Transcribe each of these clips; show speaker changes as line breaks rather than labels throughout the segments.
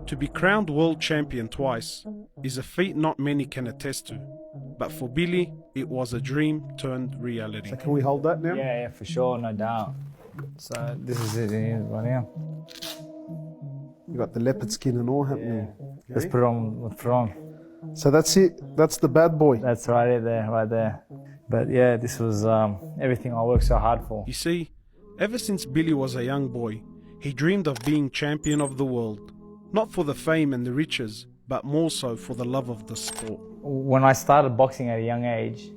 To be crowned world champion twice is a feat not many can attest to, but for Billy, it was a dream turned reality.
So can we hold that now?
Yeah, for sure, no doubt. So this is it right now.
You got the leopard skin and all happening.
Let's put it on. Let's put it on.
So that's it. That's the bad boy.
That's right there. But yeah, this was everything I worked so hard for.
You see, ever since Billy was a young boy, he dreamed of being champion of the world. Not for the fame and the riches, but more so for the love of the sport.
When I started boxing at a young age,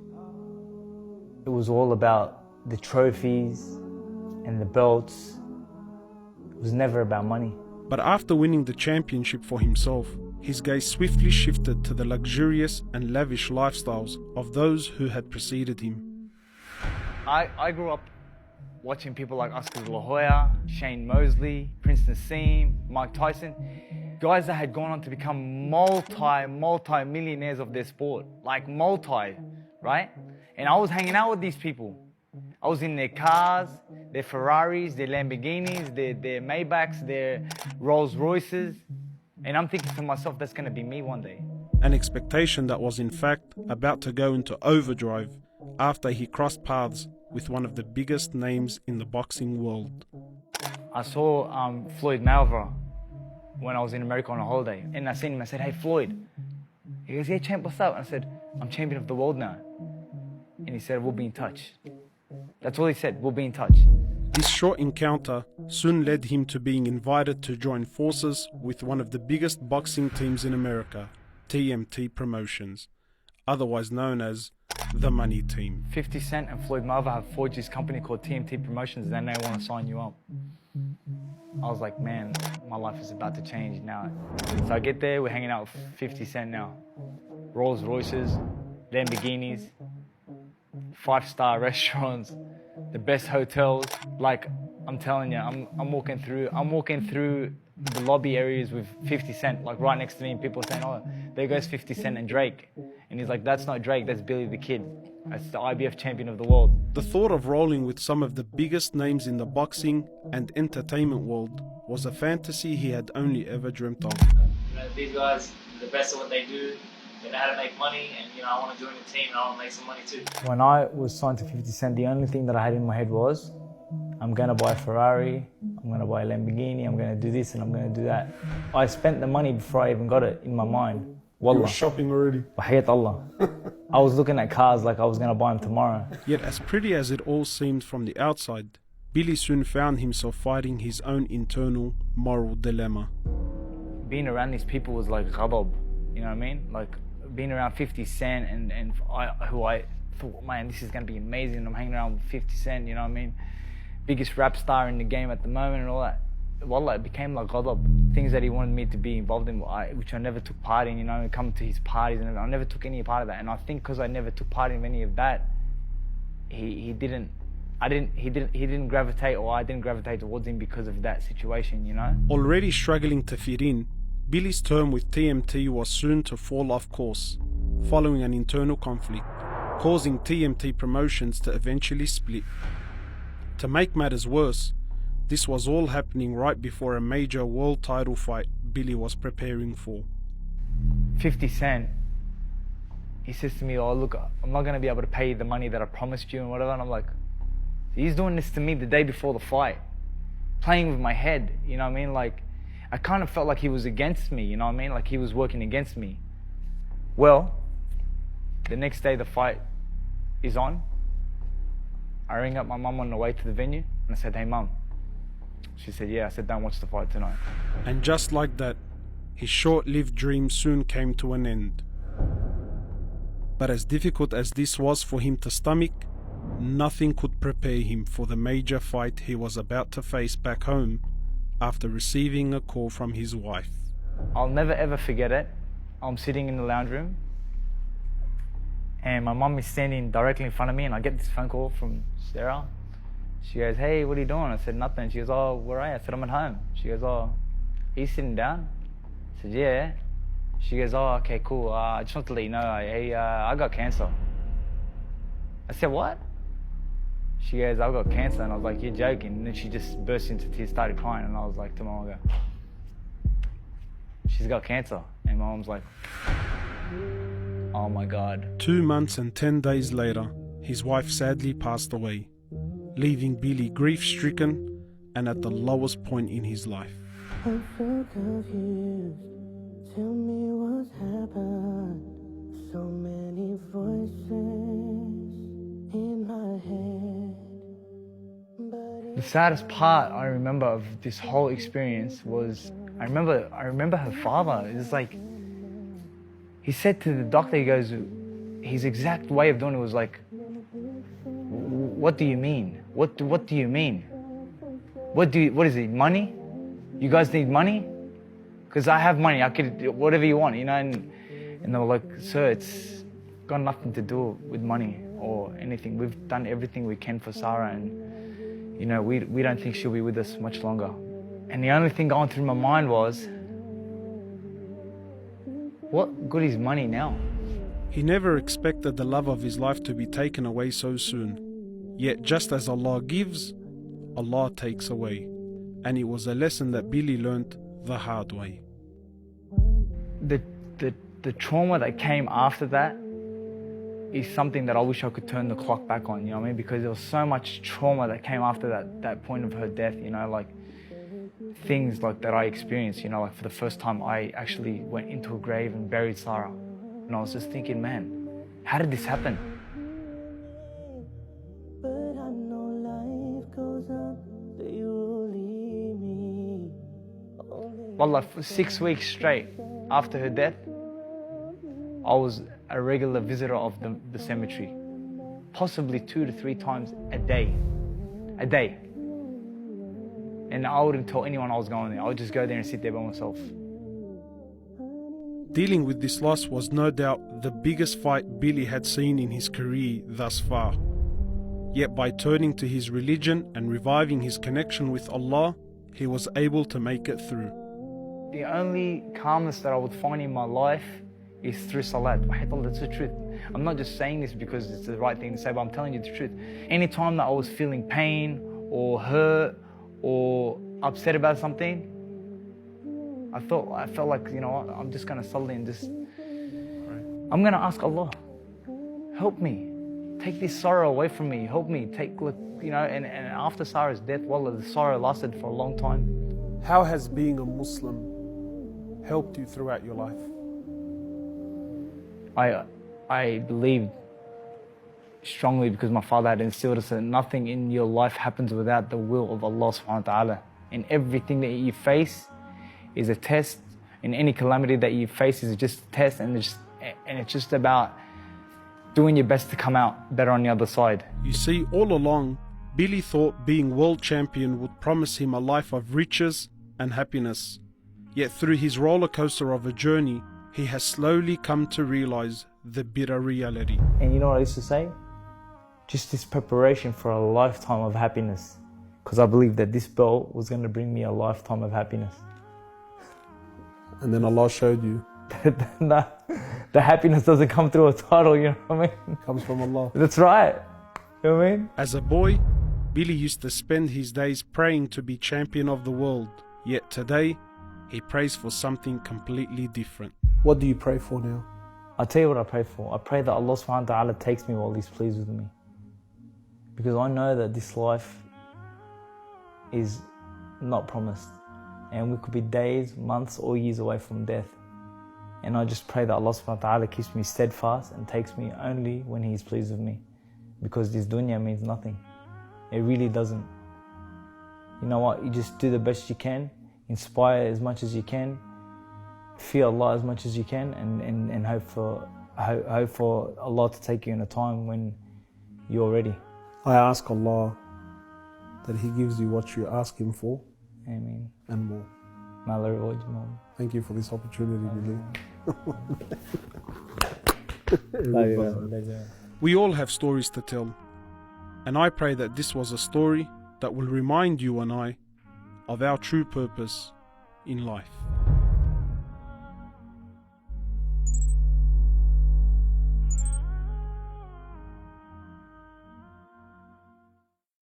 it was all about the trophies and the belts. It was never about money.
But after winning the championship for himself, his gaze swiftly shifted to the luxurious and lavish lifestyles of those who had preceded him.
I grew up watching people like Oscar De La Hoya, Shane Mosley, Prince Nassim, Mike Tyson, guys that had gone on to become multi-millionaires of their sport, like right? And I was hanging out with these people. I was in their cars, their Ferraris, their Lamborghinis, their Maybachs, their Rolls Royces, and I'm thinking to myself, that's gonna be me one day.
An expectation that was in fact about to go into overdrive after he crossed paths with one of the biggest names in the boxing world.
I saw Floyd Mayweather when I was in America on a holiday, and I seen him. I said, "Hey, Floyd." He goes, "Yeah, champ, what's up?" And I said, "I'm champion of the world now." And he said, "We'll be in touch." That's all he said, "We'll be in touch."
This short encounter soon led him to being invited to join forces with one of the biggest boxing teams in America, TMT Promotions, otherwise known as the Money Team.
50 Cent and Floyd Mayweather have forged this company called TMT Promotions, and then they want to sign you up. I was like, man, my life is about to change now. So I get there, we're hanging out with 50 Cent now. Rolls Royces, Lamborghinis, 5-star restaurants, the best hotels. Like, I'm telling you, I'm walking through the lobby areas with 50 Cent, like right next to me, and people saying, "Oh, there goes 50 Cent and Drake." And he's like, "That's not Drake, that's Billy the Kid. That's the IBF champion of the world."
The thought of rolling with some of the biggest names in the boxing and entertainment world was a fantasy he had only ever dreamt of.
These guys are the best at what they do. They know how to make money, and I want to join the team and I want to make some money too.
When I was signed to 50 Cent, the only thing that I had in my head was, I'm gonna buy a Ferrari, I'm gonna buy a Lamborghini, I'm gonna do this and I'm gonna do that. I spent the money before I even got it in my mind.
You
Wallah.
were shopping already.
Wahayat Allah. I was looking at cars like I was gonna buy them tomorrow.
Yet as pretty as it all seemed from the outside, Billy soon found himself fighting his own internal moral dilemma.
Being around these people was like ghadab, you know what I mean? Like being around 50 Cent and who I thought, man, this is gonna be amazing. I'm hanging around with 50 Cent, you know what I mean? Biggest rap star in the game at the moment and all that. Wallah, it became like ghadab. Things that he wanted me to be involved in, which I never took part in, come to his parties and I never took any part of that. And I think because I never took part in any of that, he didn't gravitate, or I didn't gravitate towards him because of that situation,
Already struggling to fit in, Billy's term with TMT was soon to fall off course, following an internal conflict, causing TMT Promotions to eventually split. To make matters worse, this was all happening right before a major world title fight Billy was preparing for.
50 Cent, he says to me, "Oh look, I'm not going to be able to pay you the money that I promised you and whatever." And I'm like, he's doing this to me the day before the fight, playing with my head, you know what I mean? Like, I kind of felt like he was against me, you know what I mean? Like he was working against me. Well, the next day the fight is on. I ring up my mum on the way to the venue and I said, "Hey mum." She said, "Yeah." I said, "Don't watch the fight tonight."
And just like that, his short-lived dream soon came to an end. But as difficult as this was for him to stomach, nothing could prepare him for the major fight he was about to face back home after receiving a call from his wife.
I'll never ever forget it. I'm sitting in the lounge room and my mum is standing directly in front of me and I get this phone call from Sarah. She goes, "Hey, what are you doing?" I said, "Nothing." She goes, "Oh, where are you?" I said, "I'm at home." She goes, "Oh, are you sitting down?" I said, "Yeah." She goes, "Oh, okay, cool. I just want to let you know, I got cancer." I said, "What?" She goes, "I've got cancer." And I was like, "You're joking." And then she just burst into tears, started crying. And I was like to my mom, she's got cancer. And my mom's like, oh my God.
2 months and 10 days later, his wife sadly passed away, leaving Billy grief-stricken and at the lowest point in his life.
I'm so confused. Tell me what's happened. So many voices in my head.
The saddest part I remember of this whole experience was I remember her father. It's like he said to the doctor, he goes, his exact way of doing it was like, what do you mean? What do you mean? What is it? Money? You guys need money? Because I have money. I could do whatever you want, you know. And they were like, sir, it's got nothing to do with money or anything. We've done everything we can for Sarah, and you know, we don't think she'll be with us much longer. And the only thing going through my mind was, what good is money now?
He never expected the love of his life to be taken away so soon. Yet just as Allah gives, Allah takes away. And it was a lesson that Billy learnt the hard way.
The trauma that came after that is something that I wish I could turn the clock back on, you know what I mean? Because there was so much trauma that came after that point of her death, you know, like things like that I experienced, you know, like for the first time I actually went into a grave and buried Sarah. And I was just thinking, man, how did this happen?
But I know life goes on, they will leave me.
Wallah, for 6 weeks straight after her death, I was a regular visitor of the cemetery, possibly 2 to 3 times a day. And I wouldn't tell anyone I was going there. I would just go there and sit there by myself.
Dealing with this loss was no doubt the biggest fight Billy had seen in his career thus far. Yet by turning to his religion and reviving his connection with Allah, he was able to make it through.
The only calmness that I would find in my life is through salat. That's the truth. I'm not just saying this because it's the right thing to say, but I'm telling you the truth. Anytime that I was feeling pain or hurt or upset about something, I felt like, you know what, I'm just gonna salli and just, I'm gonna ask Allah, help me, take this sorrow away from me, help me, you know, and after Sarah's death, wallah, the sorrow lasted for a long time.
How has being a Muslim helped you throughout your life?
I believed strongly because my father had instilled us that nothing in your life happens without the will of Allah subhanahu wa ta'ala. And everything that you face is a test, and any calamity that you face is just a test, and it's just about doing your best to come out better on the other side.
You see, all along, Billy thought being world champion would promise him a life of riches and happiness. Yet through his roller coaster of a journey, he has slowly come to realize the bitter reality.
And you know what I used to say? Just this preparation for a lifetime of happiness. Because I believed that this belt was going to bring me a lifetime of happiness.
And then Allah showed you.
No, the happiness doesn't come through a title, you know what I mean?
It comes from Allah.
That's right. You know what I mean?
As a boy, Billy used to spend his days praying to be champion of the world. Yet today, he prays for something completely different.
What do you pray for now?
I'll tell you what I pray for. I pray that Allah subhanahu wa ta'ala takes me while He's pleased with me. Because I know that this life is not promised. And we could be days, months, or years away from death. And I just pray that Allah subhanahu wa ta'ala keeps me steadfast and takes me only when He is pleased with me. Because this dunya means nothing. It really doesn't. You know what? You just do the best you can, inspire as much as you can, fear Allah as much as you can, and hope for Allah to take you in a time when you're ready.
I ask Allah that He gives you what you ask Him for.
Ameen.
And more.
May Allah reward you, Mom.
Thank you for this opportunity, Billy.
We all have stories to tell, and I pray that this was a story that will remind you and I of our true purpose in life.